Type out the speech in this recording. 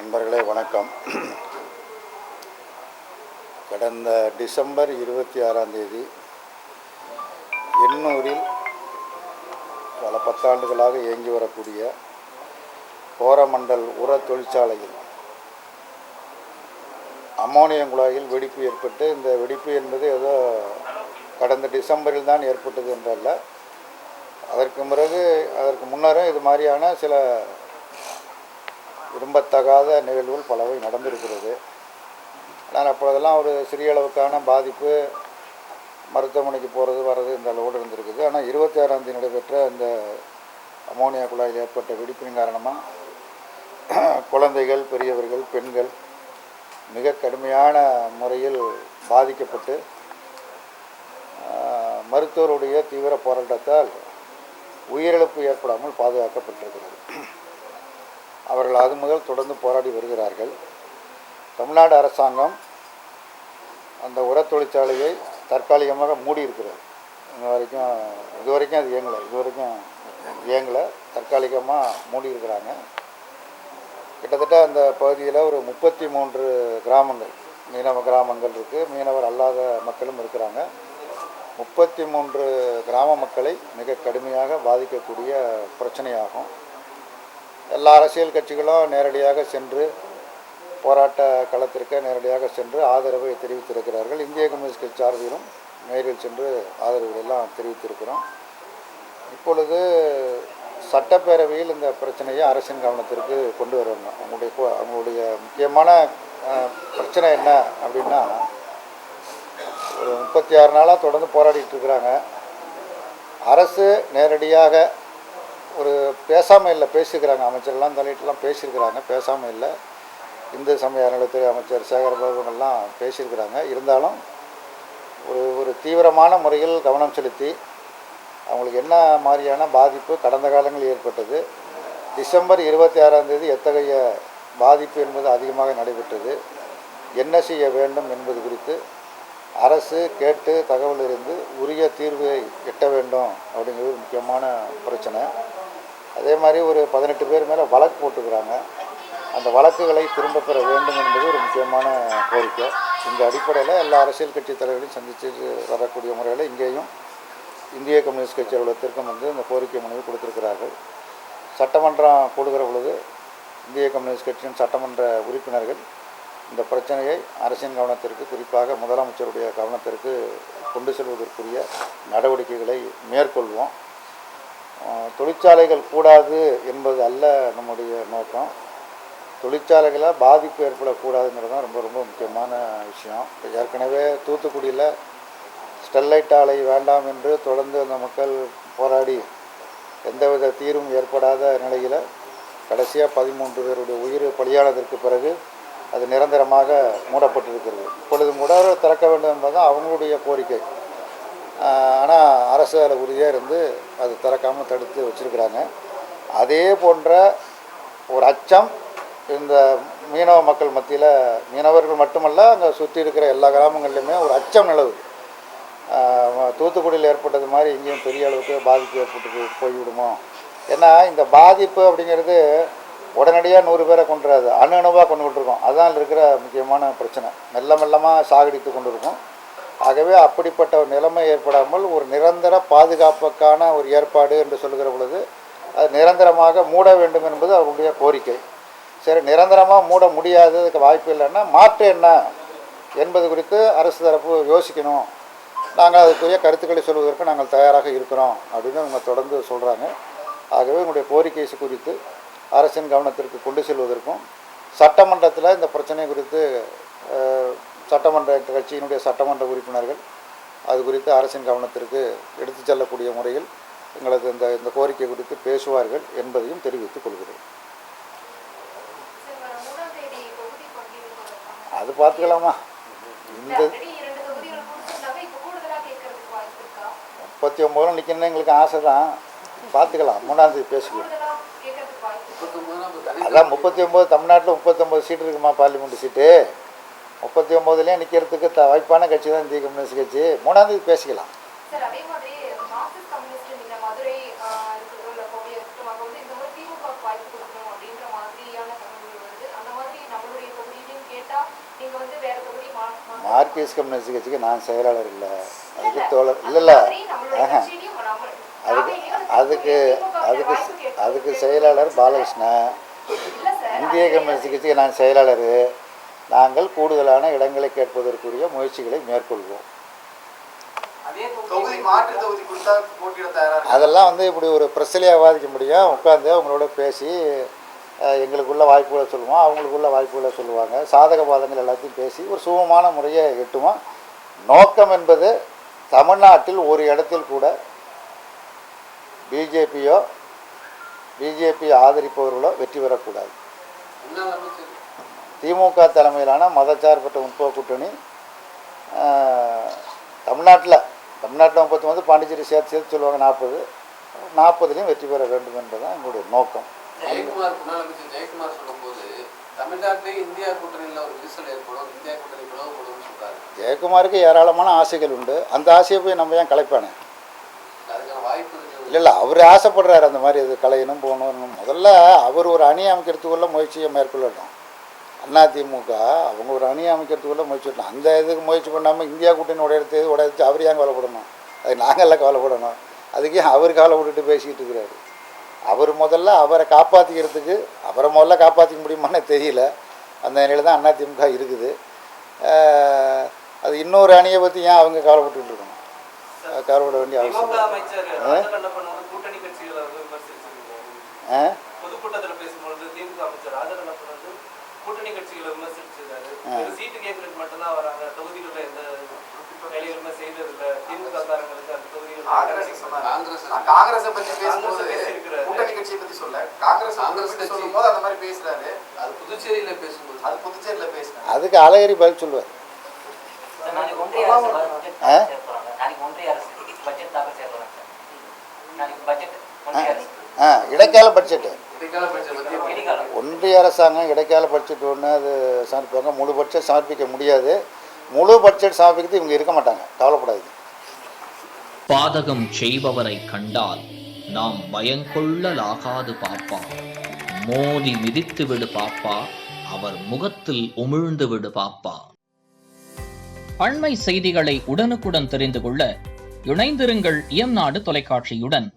நண்பர்களே வணக்கம். கடந்த டிசம்பர் 26 எண்ணூரில் பல பத்தாண்டுகளாக இயங்கி வரக்கூடிய கோரமண்டல் உர தொழிற்சாலையில் அம்மோனியம் குழாயில் வெடிப்பு ஏற்பட்டு, இந்த வெடிப்பு என்பது ஏதோ கடந்த டிசம்பரில் தான் ஏற்பட்டது என்றல்ல, அதற்கு முன்னரும் இது மாதிரியான சில விரும்பத்தகாத நிகழ்வுகள் பலவை நடந்திருக்கிறது. ஆனால் அப்பொழுதெல்லாம் ஒரு சிறிய அளவுக்கான பாதிப்பு, மருத்துவமனைக்கு போகிறது வர்றது இந்த அளவோடு இருந்திருக்குது. ஆனால் 26 நடைபெற்ற இந்த அமோனியா குழாயில் ஏற்பட்ட வெடிப்பின் காரணமாக குழந்தைகள், பெரியவர்கள், பெண்கள் மிக கடுமையான முறையில் பாதிக்கப்பட்டு மருத்துவருடைய தீவிர போராட்டத்தால் உயிரிழப்பு ஏற்படாமல் பாதுகாக்கப்பட்டிருக்கிறது. அவர்கள் அது முதல் தொடர்ந்து போராடி வருகிறார்கள். தமிழ்நாடு அரசாங்கம் அந்த உர தொழிற்சாலையை தற்காலிகமாக மூடி இருக்கிறது. இதுவரைக்கும் அது இயங்கலை, தற்காலிகமாக மூடி இருக்கிறாங்க. கிட்டத்தட்ட அந்த பகுதியில் ஒரு 33 கிராமங்கள், மீனவ கிராமங்கள் இருக்குது, மீனவர் அல்லாத மக்களும் இருக்கிறாங்க. 33 கிராம மக்களை மிக கடுமையாக பாதிக்கக்கூடிய பிரச்சனையாகும். எல்லா அரசியல் கட்சிகளும் நேரடியாக சென்று போராட்ட களத்திற்கு நேரடியாக சென்று ஆதரவை தெரிவித்திருக்கிறார்கள். இந்திய கம்யூனிஸ்ட் கட்சி சார்பிலும் நேரில் சென்று ஆதரவுகளெல்லாம் தெரிவித்திருக்கிறோம். இப்பொழுது சட்டப்பேரவையில் இந்த பிரச்சனையை அரசின் கவனத்திற்கு கொண்டு வரணும். அவங்களுடைய முக்கியமான பிரச்சனை என்ன அப்படின்னா, ஒரு 36 நாளாக தொடர்ந்து போராடிட்டு இருக்கிறாங்க. அரசு நேரடியாக ஒரு பேசாமல் இல்லை, பேசியிருக்கிறாங்க. அமைச்சர்லாம் தலையிட்டுலாம் பேசியிருக்கிறாங்க, பேசாமல் இல்லை. இந்து சமய அறநிலையத்துறை அமைச்சர் சேகர்பாபுங்கள்லாம் பேசியிருக்கிறாங்க. இருந்தாலும் ஒரு தீவிரமான முறையில் கவனம் செலுத்தி அவங்களுக்கு என்ன மாதிரியான பாதிப்பு கடந்த காலங்களில் ஏற்பட்டது, டிசம்பர் 26 எத்தகைய பாதிப்பு என்பது அதிகமாக நடைபெற்றது, என்ன செய்ய வேண்டும் என்பது குறித்து அரசு கேட்டு தகவல் இருந்து உரிய தீர்வை எட்ட வேண்டும் அப்படிங்கிறது ஒரு முக்கியமான பிரச்சனை. அதே மாதிரி ஒரு 18 பேர் மேலே வழக்கு போட்டுக்கிறாங்க. அந்த வழக்குகளை திரும்ப பெற வேண்டும் என்பது ஒரு முக்கியமான கோரிக்கை. இந்த அடிப்படையில் எல்லா அரசியல் கட்சி தலைவர்களையும் சந்தித்து வரக்கூடிய முறையில் இங்கேயும் இந்திய கம்யூனிஸ்ட் கட்சி அலுவலகத்திற்கும் இந்த கோரிக்கை மனுவை கொடுத்திருக்கிறார்கள். சட்டமன்றம் கூடுகிற பொழுது இந்திய கம்யூனிஸ்ட் கட்சியின் சட்டமன்ற உறுப்பினர்கள் இந்த பிரச்சனையை அரசின் கவனத்திற்கு, குறிப்பாக முதலமைச்சருடைய கவனத்திற்கு கொண்டு செல்வதற்குரிய நடவடிக்கைகளை மேற்கொள்வோம். தொழிற்சாலைகள் கூடாது என்பது அல்ல நம்முடைய நோக்கம். தொழிற்சாலைகளால் பாதிப்பு ஏற்படக்கூடாதுங்கிறது தான் ரொம்ப ரொம்ப முக்கியமான விஷயம். இப்போ ஏற்கனவே தூத்துக்குடியில் ஸ்டெர்லைட் ஆலை வேண்டாம் என்று தொடர்ந்து அந்த மக்கள் போராடி எந்தவித தீர்வும் ஏற்படாத நிலையில் கடைசியாக 13 பேருடைய உயிர் பலியானதற்கு பிறகு அது நிரந்தரமாக மூடப்பட்டிருக்கிறது. இப்பொழுது திறக்க வேண்டும் என்பதுதான் அவங்களுடைய கோரிக்கை. ஆனால் அரசு அதில் உறுதியாக இருந்து அது திறக்காமல் தடுத்து வச்சுருக்கிறாங்க. அதே போன்ற ஒரு அச்சம் இந்த மீனவ மக்கள் மத்தியில், மீனவர்கள் மட்டுமல்ல, அங்கே சுற்றி இருக்கிற எல்லா கிராமங்கள்லையுமே ஒரு அச்சம் நிலவுது. தூத்துக்குடியில் ஏற்பட்டது மாதிரி இங்கேயும் பெரிய அளவுக்கு பாதிப்பு ஏற்பட்டு போய்விடுமோ. ஏன்னா இந்த பாதிப்பு அப்படிங்கிறது உடனடியாக 100 பேரை கொண்டுறாது, அணுவாக கொண்டு விட்டுருக்கோம். அதுதான் இருக்கிற முக்கியமான பிரச்சனை. மெல்லமாக சாகடித்து கொண்டு இருக்கும். ஆகவே அப்படிப்பட்ட ஒரு நிலைமை ஏற்படாமல் ஒரு நிரந்தர பாதுகாப்புக்கான ஒரு ஏற்பாடு என்று சொல்லுகிற பொழுது அது நிரந்தரமாக மூட வேண்டும் என்பது அவருடைய கோரிக்கை. சரி, நிரந்தரமாக மூட முடியாது, அதுக்கு வாய்ப்பு இல்லைன்னா மாற்று என்ன என்பது குறித்து அரசு தரப்பு யோசிக்கணும். நாங்கள் அதுக்குரிய கருத்துக்களை சொல்வதற்கு நாங்கள் தயாராக இருக்கிறோம் அப்படின்னு அவங்க தொடர்ந்து சொல்கிறாங்க. ஆகவே உங்களுடைய கோரிக்கை குறித்து அரசின் கவனத்திற்கு கொண்டு செல்வதற்கும், சட்டமன்றத்தில் இந்த பிரச்சனை குறித்து சட்டமன்ற கட்சியினுடைய சட்டமன்ற உறுப்பினர்கள் அது குறித்து அரசின் கவனத்திற்கு எடுத்து செல்லக்கூடிய முறையில் எங்களது இந்த கோரிக்கை குறித்து பேசுவார்கள் என்பதையும் தெரிவித்துக் கொள்கிறேன். அது பார்த்துக்கலாமா? இந்த 39 நிற்கணும்னு எங்களுக்கு ஆசை தான், பார்த்துக்கலாம். 3ஆம் தேதி பேசிக்கலாம். அதான் 39, தமிழ்நாட்டில் 39 சீட்டு இருக்குமா, பார்லிமெண்ட் சீட்டு. 39லேயும் நிற்கிறதுக்கு வாய்ப்பான கட்சி தான் இந்திய கம்யூனிஸ்ட் கட்சி. 3ஆம் தேதி பேசிக்கலாம். மார்க்சிஸ்ட் கம்யூனிஸ்ட் கட்சிக்கு நான் செயலாளர் இல்லை, அதுக்கு தோழர் இல்லை அதுக்கு அதுக்கு அதுக்கு செயலாளர் பாலகிருஷ்ணன். இந்திய கம்யூனிஸ்ட் கட்சிக்கு நான் செயலாளர். நாங்கள் கூடுதலான இடங்களை கேட்பதற்குரிய முயற்சிகளை மேற்கொள்வோம். அதெல்லாம் இப்படி ஒரு பிரச்சனையாக வாதிக்க முடியும். உட்காந்து அவங்களோட பேசி எங்களுக்குள்ள வாய்ப்புகளை சொல்லுவோம், அவங்களுக்குள்ள வாய்ப்புகளை சொல்லுவாங்க, சாதக பாதங்கள் எல்லாத்தையும் பேசி ஒரு சுகமான முறையை எட்டுவோம். நோக்கம் என்பது தமிழ்நாட்டில் ஒரு இடத்தில் கூட பிஜேபி ஆதரிப்பவர்களோ வெற்றி பெறக்கூடாது. திமுக தலைமையிலான மதச்சார்பற்ற முற்போக்கு கூட்டணி தமிழ்நாட்டில் 39, பாண்டிச்சேரி சேர்த்து சொல்லுவாங்க 40 வெற்றி பெற வேண்டும் என்பதுதான் எங்களுடைய நோக்கம். ஜெயக்குமார் சொல்லும்போது தமிழ்நாட்டிலே இந்தியா கூட்டணியில் ஒரு விரிசல் ஏற்படும், இந்தியா கூட்டணி பிளவுபடும் சொல்றாரு. ஜெயக்குமாருக்கு ஏராளமான ஆசைகள் உண்டு. அந்த ஆசையை போய் நம்ம ஏன் கலைப்பானே? அதுக்கான வாய்ப்பு இல்லை, அவர் ஆசைப்படுறாரு அந்த மாதிரி இது கலையணும் போகணும். முதல்ல அவர் ஒரு அணி அமைக்கிறதுக்குள்ள முயற்சியை மேற்கொள்ளட்டும். அதிமுக அவங்க ஒரு அணி அமைக்கிறதுக்குள்ள முயற்சி பண்ணலாம். அந்த இதுக்கு முயற்சி பண்ணாமல் இந்தியா கூட்டணி உடையத்து அவர் ஏன் கவலைப்படணும்? அது நாங்கள்லாம் கவலைப்படணும். அதுக்கு ஏன் அவர் கவலை விட்டுட்டு பேசிக்கிட்டு இருக்கிறாரு? அவர் முதல்ல அவரை காப்பாற்றிக்கிறதுக்கு அவரை முதல்ல காப்பாற்றிக்க முடியுமான்னு தெரியல. அந்த நிலையில் தான் அதிமுக இருக்குது. அது இன்னொரு அணியை பற்றி ஏன் அவங்க கவலைப்பட்டுக்கிட்டு இருக்கணும்? கவலைப்பட வேண்டிய அவசியம். கூட்டணி கட்சிகளை விமர்சிச்சிருக்காரு. சீட்டு கேட்கறது மட்டும் தான் வராங்க, தொகுதிகளில் எந்த வேலைகளுமே செய்யறது இல்லை. திமுக காரங்களுக்கு அந்த தொகுதிகள் காங்கிரஸை பத்தி பேசும்போது கூட்டணி கட்சியை பத்தி சொல்ல காங்கிரஸ் சொல்லும் போது அந்த மாதிரி பேசுறாரு. அது புதுச்சேரியில பேசுறாரு. அதுக்கு அழகிரி பதில் சொல்லுவார். இடைக்கால பட்ஜெட்டு ஒன்றிய அரசாங்கம் இடைக்கால பட்ஜெட் ஒன்று அது சமர்ப்பிப்பாங்க. முழு பட்ஜெட் சமர்ப்பிக்க முடியாது. முழு பட்ஜெட் சமர்ப்பிக்கிறது இவங்க இருக்க மாட்டாங்க, கவலைப்படாது. பாதகம் செய்பவரை கண்டால் நாம் பயங்கொள்ளலாகாது பாப்பா, மோதி மிதித்து விடு பாப்பா, அவர் முகத்தில் உமிழ்ந்து விடு பாப்பா. அண்மை செய்திகளை உடனுக்குடன் தெரிந்து கொள்ள இணைந்திருங்கள் இயம்நாடு தொலைக்காட்சியுடன்.